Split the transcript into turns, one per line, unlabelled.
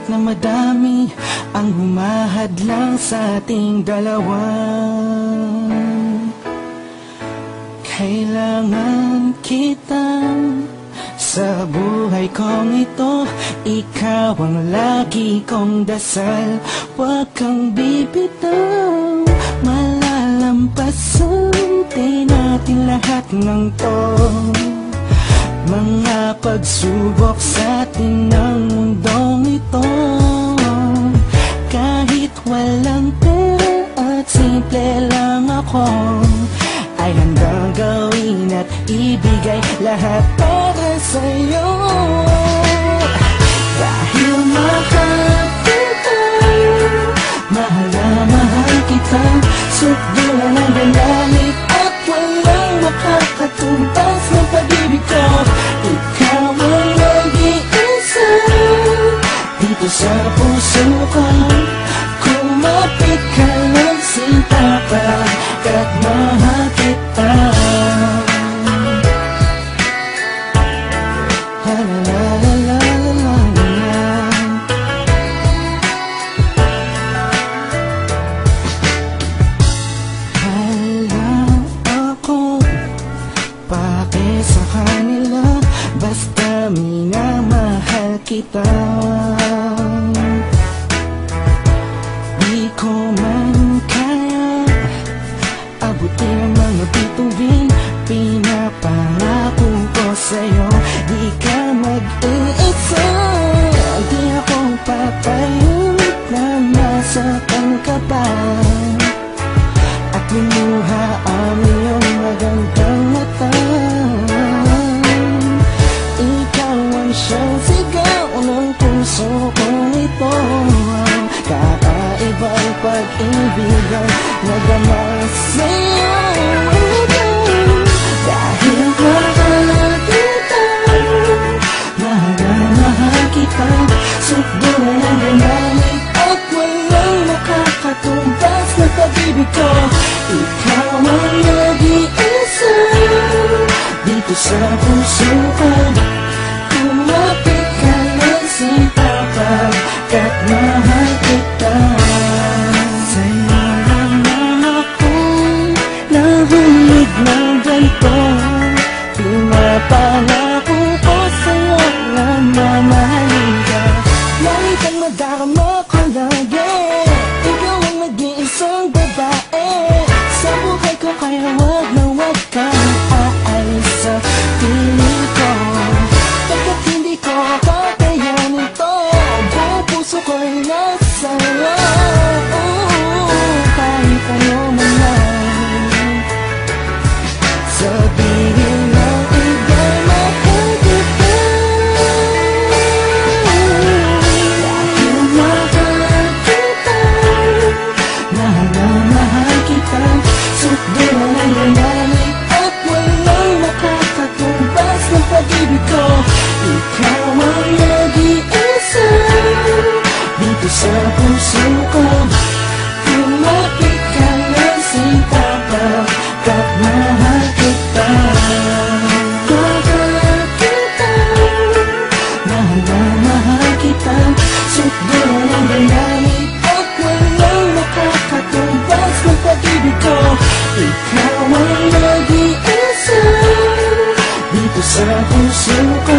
Kahit na madami ang humahadlang sa ating dalawa, kailangan kita sa buhay kong ito. Ikaw ang lagi kong dasal, huwag kang bibitaw. Malalampasan din natin lahat ng to, mga pagsubok sa atin ng mundong ito. Kahit walang pera at simple lang ako, ay handang gawin at ibigay lahat para sa'yo. Dahil mahal kita, mahal na mahal kita, sukdulan ang dalalit at walang makakatumbas ng pag-ibig ko. Ikaw ang nag-iisa dito sa puso ko. Kumapit ka ng sinta pagkat mahal kita. La la la la la la la. Hala ako pake sa kanila, basta minamahal kita. Di ko man kaya abutin ang mga bituin, pinapangako ko sa'yo, di ka mag-iisa. Di ako papayag na masaktan ka pa at lumuha ang iyong magandang mata. Ikaw ang siyang sigaw ng puso kong ito, kakaibang pag-ibig ang nagama sa'yo. Dahil mahal kita, mahal na mahal kita, sukdulan ang dalalit at walang makakatumbas ng pag-ibig ko. Ikaw ang nag-iisa dito sa puso ko. Kumapit ka ng sinta pagkat mahal kita. Sa'yo lang akong nahulog ng ganito, pinapangako ko sa'yo na mamahalin ka. Ngunit ang madarama ko lagi, ikaw ang nag-iisang babae sa buhay ko, kaya wag na wag kang aalis sa piling ko. Pagkat hindi ko kakayanin to, buong puso ko'y nasa'yo. Kahit ano man lang sabihin ng iba'y mahal kita. Dahil mahal kita, mahal na mahal kita, sukdulan ang dalalit at walang makakatumbas ng pag-ibig ko. Ikaw ang nag-iisa dito sa puso ko. Kumapit ka ng sinta pagkat mahal kita. Mahal kita, mahal na mahal kita, sukdulan ang dalalit at walang makakatumbas ng pag-ibig ko. Ikaw ang nag-iisa dito sa puso ko.